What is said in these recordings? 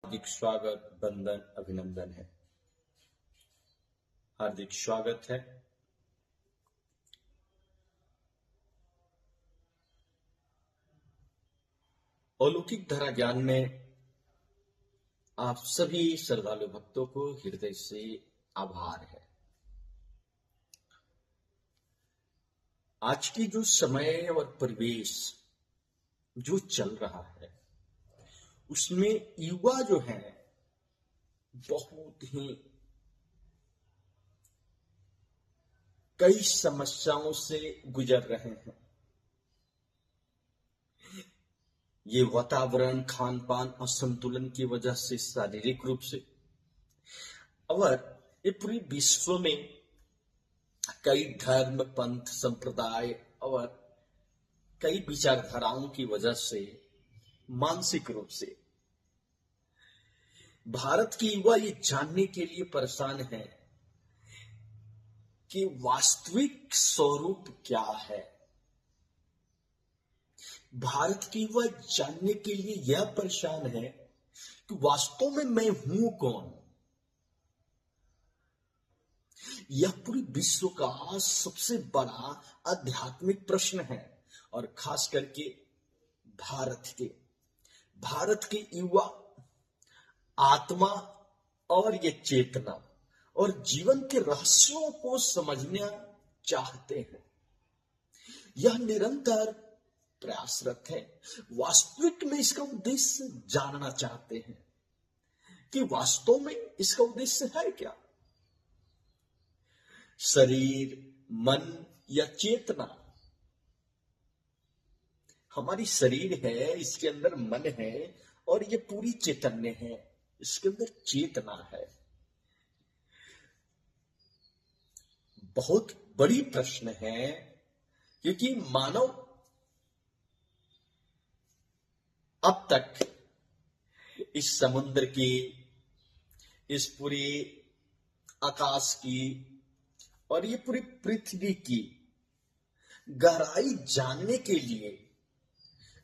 हार्दिक स्वागत, बंदन, अभिनंदन है। हार्दिक स्वागत है। अलौकिक धारा ज्ञान में आप सभी श्रद्धालु भक्तों को हृदय से आभार है। आज की जो समय और परिवेश जो चल रहा है उसमें युवा जो है बहुत ही कई समस्याओं से गुजर रहे हैं। ये वातावरण, खान पान असंतुलन की वजह से शारीरिक रूप से और ये पूरी विश्व में कई धर्म, पंथ, संप्रदाय और कई विचारधाराओं की वजह से मानसिक रूप से भारत की युवा ये जानने के लिए परेशान है कि वास्तविक स्वरूप क्या है। भारत की युवा जानने के लिए यह परेशान है कि वास्तव में मैं हूं कौन। यह पूरी विश्व का सबसे बड़ा आध्यात्मिक प्रश्न है और खास करके भारत के युवा आत्मा और ये चेतना और जीवन के रहस्यों को समझना चाहते हैं। यह निरंतर प्रयासरत है। वास्तविक में इसका उद्देश्य जानना चाहते हैं कि वास्तव में इसका उद्देश्य है क्या। शरीर, मन या चेतना। हमारी शरीर है, इसके अंदर मन है और ये पूरी चैतन्य है, इसके अंदर चेतना है। बहुत बड़ी प्रश्न है क्योंकि मानव अब तक इस समुद्र की, इस पूरी आकाश की और ये पूरी पृथ्वी की गहराई जानने के लिए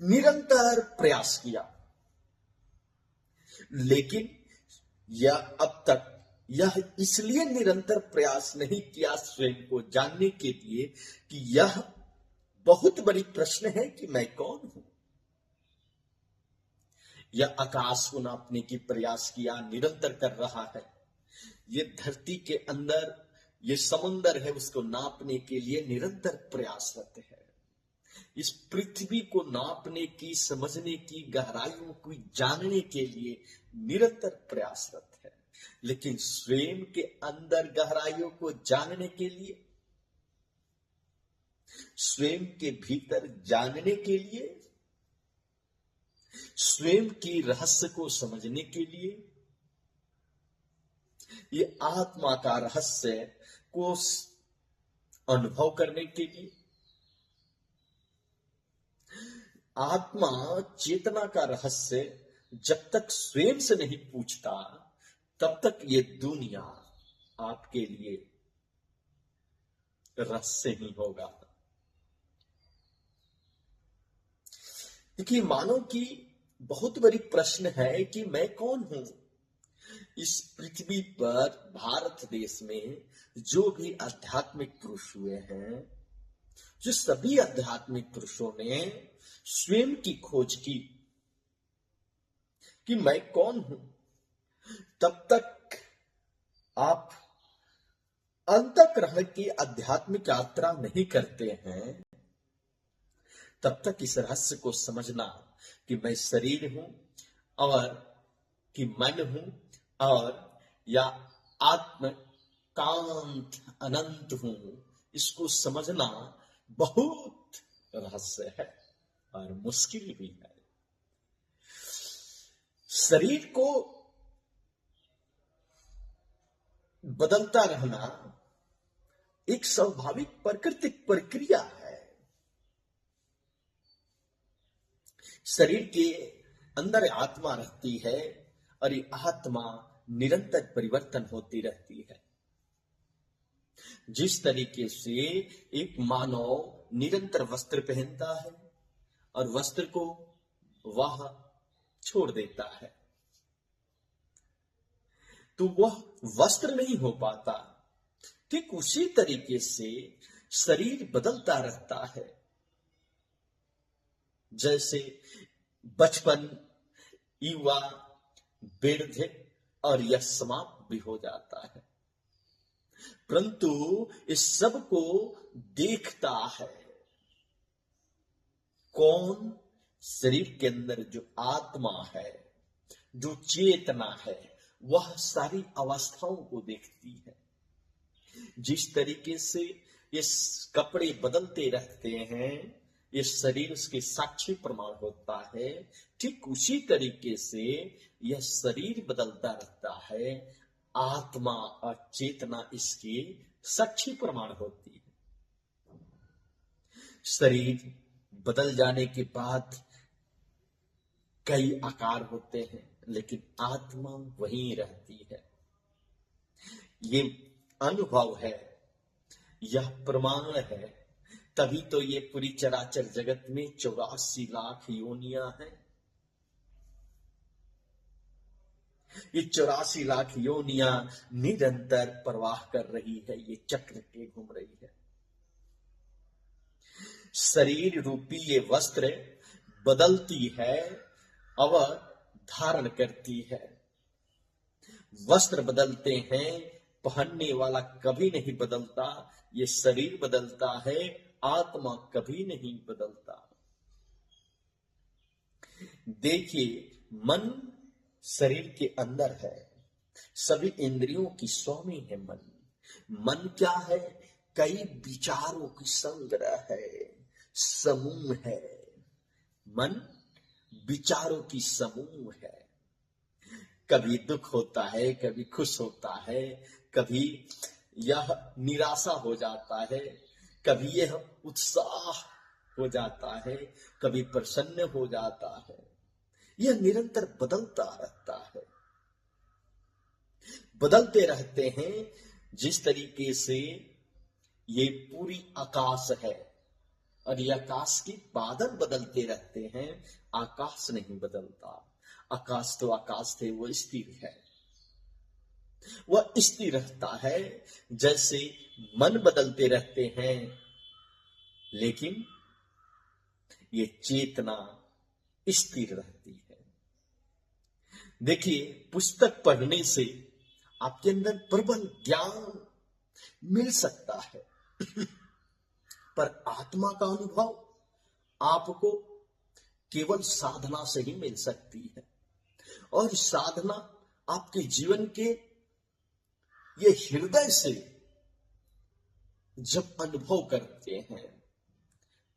निरंतर प्रयास किया, लेकिन यह अब तक यह इसलिए निरंतर प्रयास नहीं किया स्वयं को जानने के लिए कि यह बहुत बड़ी प्रश्न है कि मैं कौन हूं। यह आकाश को नापने की प्रयास किया, निरंतर कर रहा है। ये धरती के अंदर ये समुंदर है, उसको नापने के लिए निरंतर प्रयासरत है। इस पृथ्वी को नापने की, समझने की, गहराइयों को जानने के लिए निरंतर प्रयासरत है। लेकिन स्वयं के अंदर गहराइयों को जानने के लिए, स्वयं के भीतर जानने के लिए, स्वयं की रहस्य को समझने के लिए, ये आत्मा का रहस्य को अनुभव करने के लिए, आत्मा चेतना का रहस्य जब तक स्वयं से नहीं पूछता तब तक ये दुनिया आपके लिए रहस्य ही होगा। देखिए, मानव की बहुत बड़ी प्रश्न है कि मैं कौन हूं। इस पृथ्वी पर भारत देश में जो भी आध्यात्मिक पुरुष हुए हैं, जो सभी आध्यात्मिक पुरुषों ने स्वयं की खोज की कि मैं कौन हूं, तब तक आप अंतःकरण की आध्यात्मिक यात्रा नहीं करते हैं, तब तक इस रहस्य को समझना कि मैं शरीर हूं और कि मन हूं और या आत्म कांत अनंत हूं, इसको समझना बहुत रहस्य है और मुश्किल भी है। शरीर को बदलता रहना एक स्वाभाविक प्राकृतिक प्रक्रिया है। शरीर के अंदर आत्मा रहती है और ये आत्मा निरंतर परिवर्तन होती रहती है। जिस तरीके से एक मानव निरंतर वस्त्र पहनता है और वस्त्र को वह छोड़ देता है, तो वह वस्त्र नहीं हो पाता। ठीक उसी तरीके से शरीर बदलता रहता है। जैसे बचपन, युवा, वृद्ध और यह समाप्त भी हो जाता है, परंतु इस सब को देखता है कौन? शरीर के अंदर जो आत्मा है, जो चेतना है, वह सारी अवस्थाओं को देखती है। जिस तरीके से ये कपड़े बदलते रहते हैं, ये शरीर उसके साक्षी प्रमाण होता है, ठीक उसी तरीके से यह शरीर बदलता रहता है, आत्मा और चेतना इसकी साक्षी प्रमाण होती है। शरीर बदल जाने के बाद कई आकार होते हैं, लेकिन आत्मा वहीं रहती है। ये अनुभव है, यह प्रमाण है, तभी तो ये पूरी चराचर जगत में 84 लाख योनियां हैं। ये 84 लाख योनियां निरंतर प्रवाह कर रही है, ये चक्र के घूम रही है। शरीर रूपी ये वस्त्र बदलती है और धारण करती है। वस्त्र बदलते हैं, पहनने वाला कभी नहीं बदलता। ये शरीर बदलता है, आत्मा कभी नहीं बदलता। देखिए, मन शरीर के अंदर है, सभी इंद्रियों की स्वामी है मन। मन क्या है? कई विचारों की संग्रह है, समूह है। मन विचारों की समूह है। कभी दुख होता है, कभी खुश होता है, कभी यह निराशा हो जाता है, कभी यह उत्साह हो जाता है, कभी प्रसन्न हो जाता है। यह निरंतर बदलता रहता है। बदलते रहते हैं। जिस तरीके से ये पूरी आकाश है और ये आकाश के बादल बदलते रहते हैं, आकाश नहीं बदलता। आकाश तो आकाश थे, वो स्थिर है, वह स्थिर रहता है। जैसे मन बदलते रहते हैं, लेकिन ये चेतना स्थिर रहती है। देखिए, पुस्तक पढ़ने से आपके अंदर प्रबल ज्ञान मिल सकता है, पर आत्मा का अनुभव आपको केवल साधना से ही मिल सकती है। और साधना आपके जीवन के ये हृदय से जब अनुभव करते हैं,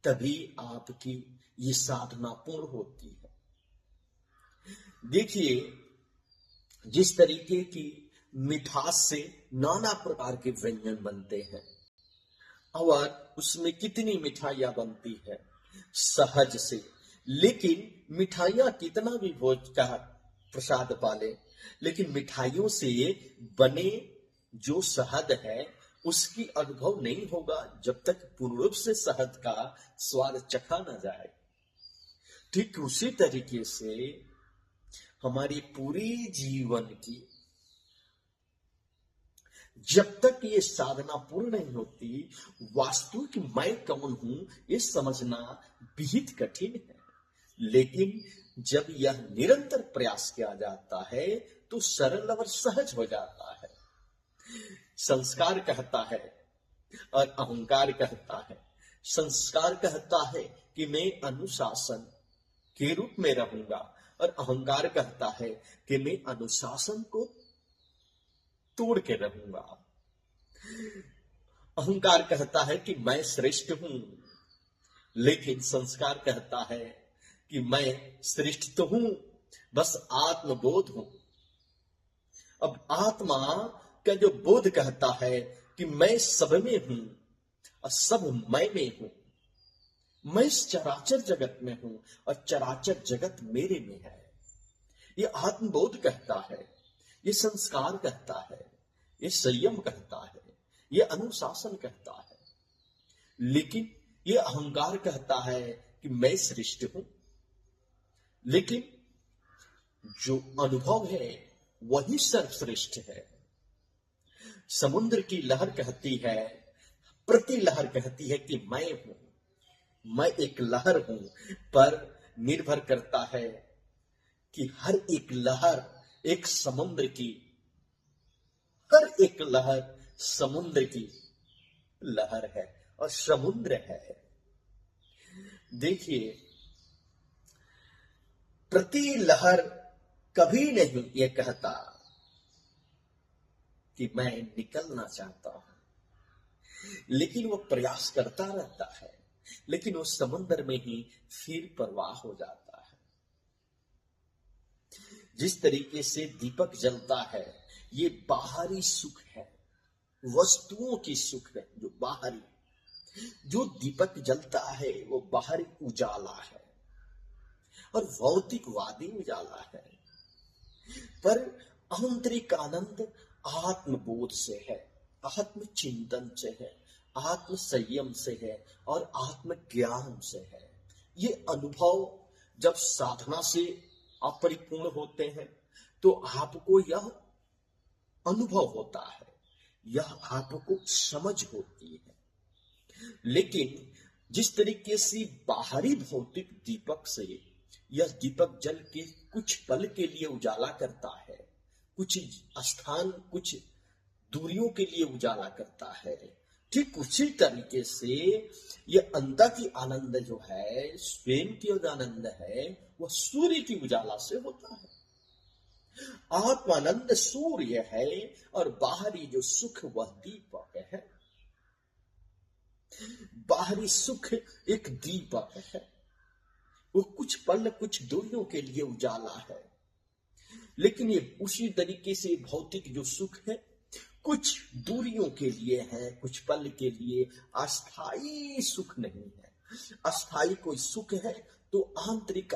तभी आपकी ये साधना पूर्ण होती है। देखिए, जिस तरीके की मिठास से नाना प्रकार के व्यंजन बनते हैं, और उसमें कितनी मिठाइयां बनती है सहज से। लेकिन मिठाइयां कितना भी भोज का प्रसाद पाले, लेकिन मिठाइयों से बने जो शहद है, उसकी अनुभव नहीं होगा जब तक पूर्ण रूप से शहद का स्वाद चखा न जाए। ठीक उसी तरीके से हमारी पूरी जीवन की जब तक ये साधना पूर्ण नहीं होती, वास्तविक मैं कौन हूं ये समझना बेहद कठिन है। लेकिन जब यह निरंतर प्रयास किया जाता है, तो सरल और सहज हो जाता है। संस्कार कहता है और अहंकार कहता है। संस्कार कहता है कि मैं अनुशासन के रूप में रहूंगा, और अहंकार कहता है कि मैं अनुशासन को तोड़ के रहूंगा। अहंकार कहता है कि मैं श्रेष्ठ हूं, लेकिन संस्कार कहता है कि मैं श्रेष्ठ तो हूं, बस आत्मबोध हूं। अब आत्मा का जो बोध कहता है कि मैं सब में हूं और सब मैं में हूं, मैं इस चराचर जगत में हूं और चराचर जगत मेरे में है, ये आत्मबोध कहता है, ये संस्कार कहता है, ये संयम कहता है, ये अनुशासन कहता है। लेकिन ये अहंकार कहता है कि मैं श्रेष्ठ हूं। लेकिन जो अनुभव है वही सर्वश्रेष्ठ है। समुद्र की लहर कहती है, प्रति लहर कहती है कि मैं हूं, मैं एक लहर हूं, पर निर्भर करता है कि हर एक लहर एक समुद्र की, हर एक लहर समुद्र की लहर है और समुद्र है। देखिए, प्रति लहर कभी नहीं ये कहता कि मैं निकलना चाहता हूं, लेकिन वो प्रयास करता रहता है, लेकिन वो समुद्र में ही फिर प्रवाह हो जाता है। जिस तरीके से दीपक जलता है, ये बाहरी सुख है, वस्तुओं की सुख है, जो बाहरी, जो दीपक जलता है वो बाहरी उजाला है और भौतिकवादी उजाला है, पर आंतरिक आनंद आत्मबोध से है, आत्म चिंतन से है, आत्म संयम से है और आत्म ज्ञान से है। ये अनुभव जब साधना से अपरिपूर्ण होते हैं तो आपको यह अनुभव होता है, यह आपको समझ होती है। लेकिन जिस तरीके से बाहरी भौतिक दीपक से यह दीपक जल के कुछ पल के लिए उजाला करता है, कुछ स्थान, कुछ दूरियों के लिए उजाला करता है, ठीक उसी तरीके से यह अंदर की आनंद जो है, स्वयं की जो आनंद है, वह सूर्य की उजाला से होता है। आत्मानंद सूर्य है और बाहरी जो सुख वह दीपक है। बाहरी सुख एक दीपक है, वो कुछ पल, कुछ दूरियों के लिए उजाला है, लेकिन ये उसी तरीके से भौतिक जो सुख है कुछ दूरियों के लिए है, कुछ पल के लिए, अस्थाई सुख नहीं है। अस्थाई कोई सुख है तो आंतरिक